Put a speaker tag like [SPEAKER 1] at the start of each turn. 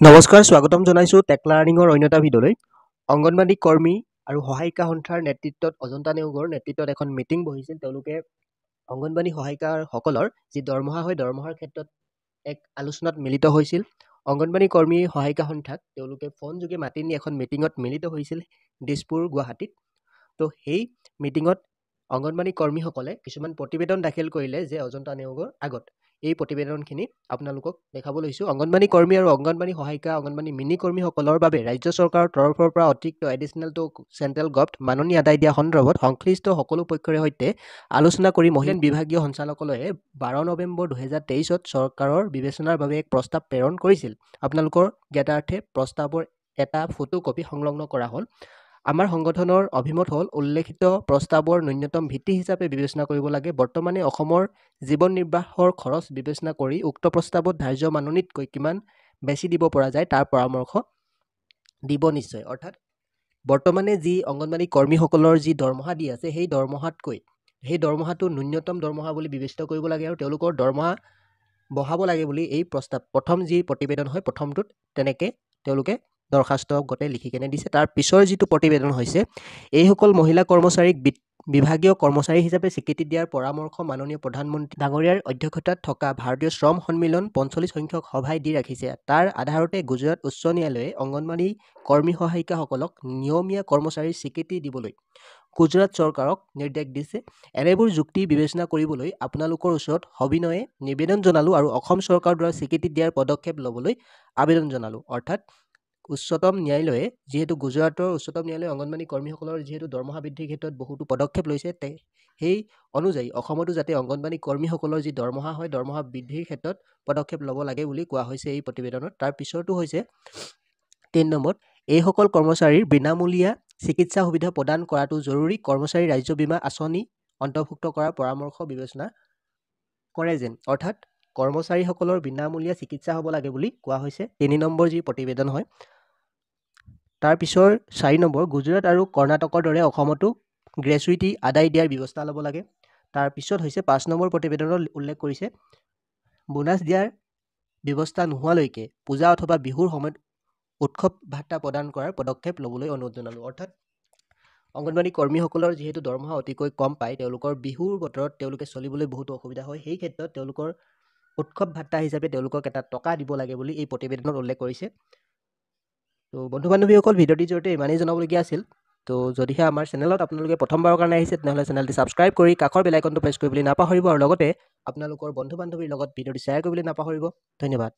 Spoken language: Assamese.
[SPEAKER 1] নমস্কাৰ স্বাগতম জনাইছো টেক লাৰ্ণিঙৰ অন্য এটা ভিডিঅ'লৈ অংগনবাড়ী কৰ্মী আৰু সহায়িকা সন্থাৰ নেতৃত্বত অজন্তা নেওগৰ নেতৃত্বত এখন মিটিং বহিছিল তেওঁলোকে অংগনবাড়ী সহায়িকাসকলৰ যি দৰমহা হয় দৰমহাৰ ক্ষেত্ৰত এক আলোচনাত মিলিত হৈছিল অংগনবাড়ী কৰ্মী সহায়িকা সন্থাক তেওঁলোকে ফোন যোগে মাতি নি এখন মিটিঙত মিলিত হৈছিল দিছপুৰ গুৱাহাটীত তো সেই মিটিঙত অংগনবাড়ী কৰ্মীসকলে কিছুমান প্ৰতিবেদন দাখিল কৰিলে যে অজন্তা নেওগৰ আগত এই প্ৰতিবেদনখিনি আপোনালোকক দেখাব লৈছোঁ অংগনবাড়ী কৰ্মী আৰু অংগনবাড়ী সহায়িকা অংগনবাড়ী মিনি কৰ্মীসকলৰ বাবে ৰাজ্য চৰকাৰৰ তৰফৰ পৰা অতিৰিক্ত এডিশ্যনেল টু চেণ্ট্ৰেল গভট মাননি আদায় দিয়া সন্দৰ্ভত সংশ্লিষ্ট সকলো পক্ষৰে সৈতে আলোচনা কৰি মহিলা বিভাগীয় সঞ্চালকালয়ে 12 নৱেম্বৰ 2023ত চৰকাৰৰ বিবেচনাৰ বাবে এক প্ৰস্তাৱ প্ৰেৰণ কৰিছিল আপোনালোকৰ জ্ঞাতাৰ্থে প্ৰস্তাৱৰ এটা ফটোকপি সংলগ্ন কৰা হ'ল আমাৰ সংগঠনৰ অভিমত হ'ল উল্লেখিত প্ৰস্তাৱৰ ন্যূনতম ভিত্তি হিচাপে বিবেচনা কৰিব লাগে বৰ্তমানে অসমৰ জীৱন নিৰ্বাহৰ খৰচ বিবেচনা কৰি উক্ত প্ৰস্তাৱত ধাৰ্য মাননিতকৈ কিমান বেছি দিব পৰা যায় তাৰ পৰামৰ্শ দিব নিশ্চয় অৰ্থাৎ বৰ্তমানে যি অংগনবাড়ী কৰ্মীসকলৰ যি দৰমহা দি আছে সেই দৰমহাতকৈ সেই দৰমহাটো ন্যূনতম দৰমহা বুলি বিবেচিত কৰিব লাগে আৰু তেওঁলোকৰ দৰমহা বঢ়াব লাগে বুলি এই প্ৰস্তাৱ প্ৰথম যি প্ৰতিবেদন হয় প্ৰথমটোত তেনেকে তেওঁলোকে দৰখাস্ত গোটেই লিখি কেনে দিছে তাৰ পিছৰ যিটো প্ৰতিবেদন হৈছে এইসকল মহিলা কৰ্মচাৰীক বিভাগীয় কৰ্মচাৰী হিচাপে স্বীকৃতি দিয়াৰ পৰামৰ্শ মাননীয় প্ৰধানমন্ত্ৰী ডাঙৰীয়াৰ অধ্যক্ষতাত থকা ভাৰতীয় শ্ৰম সন্মিলন 45 সংখ্যক সভাই দি ৰাখিছে তাৰ আধাৰতে গুজৰাট উচ্চ ন্যায়ালয়ে অংগনবাড়ী কৰ্মী সহায়িকাসকলক নিয়মীয়া কৰ্মচাৰীৰ স্বীকৃতি দিবলৈ গুজৰাট চৰকাৰক নিৰ্দেশ দিছে এনেবোৰ যুক্তি বিবেচনা কৰিবলৈ আপোনালোকৰ ওচৰত সবিনয়ে নিবেদন জনালোঁ আৰু অসম চৰকাৰৰ দ্বাৰা স্বীকৃতি দিয়াৰ পদক্ষেপ ল'বলৈ আবেদন জনালোঁ অৰ্থাৎ উচ্চতম ন্যায়ালয়ে যিহেতু গুজৰাটৰ উচ্চতম ন্যায়ালয়ে অংগনবাড়ী কৰ্মীসকলৰ যিহেতু দৰমহা বৃদ্ধিৰ ক্ষেত্ৰত বহুতো পদক্ষেপ লৈছে সেই অনুযায়ী অসমতো যাতে অংগনবাড়ী কৰ্মীসকলৰ যি দৰমহা হয় দৰমহা বৃদ্ধিৰ ক্ষেত্ৰত পদক্ষেপ ল'ব লাগে বুলি কোৱা হৈছে এই প্ৰতিবেদনত তাৰ পিছৰটো হৈছে 3 নম্বৰ এইসকল কৰ্মচাৰীৰ বিনামূলীয়া চিকিৎসা সুবিধা প্ৰদান কৰাটো জৰুৰী কৰ্মচাৰী ৰাজ্য বীমা আঁচনি অন্তৰ্ভুক্ত কৰাৰ পৰামৰ্শ বিবেচনা কৰে যেন অৰ্থাৎ কৰ্মচাৰীসকলৰ বিনামূলীয়া চিকিৎসা হ'ব লাগে বুলি কোৱা হৈছে 3 নম্বৰ যি প্ৰতিবেদন হয় তাৰ পিছৰ 4 নম্বৰ গুজৰাট আৰু কৰ্ণাটকৰ দৰে অসমতো গ্ৰেচুইটি আদায় দিয়াৰ ব্যৱস্থা ল'ব লাগে তাৰ পিছত হৈছে 5 নম্বৰ প্ৰতিবেদনত উল্লেখ কৰিছে বোনাছ দিয়াৰ ব্যৱস্থা নোহোৱালৈকে পূজা অথবা বিহুৰ সময়ত উৎসৱ ভাত্তা প্ৰদান কৰাৰ পদক্ষেপ ল'বলৈ অনুৰোধ জনালোঁ অৰ্থাৎ অংগনবাড়ী কৰ্মীসকলৰ যিহেতু দৰমহা অতিকৈ কম পায় তেওঁলোকৰ বিহুৰ বতৰত তেওঁলোকে চলিবলৈ বহুতো অসুবিধা হয় সেই ক্ষেত্ৰত তেওঁলোকৰ উৎসৱ ভাত্তা হিচাপে তেওঁলোকক এটা টকা দিব লাগে বুলি এই প্ৰতিবেদনত উল্লেখ কৰিছে তো বন্ধু বান্ধৱীসকল ভিডিঅ'টিৰ জৰিয়তে ইমানেই জনাবলগীয়া আছিল তো যদিহে আমাৰ চেনেলত আপোনালোকে প্ৰথমবাৰৰ কাৰণে আহিছে তেনেহ'লে চেনেলটি ছাবস্ক্ৰাইব কৰি কাষৰ বেল আইকনটো প্ৰেছ কৰিবলৈ নাপাহৰিব আৰু লগতে আপোনালোকৰ বন্ধু বান্ধৱীৰ লগত ভিডিঅ'টি শ্বেয়াৰ কৰিবলৈ নাপাহৰিব ধন্যবাদ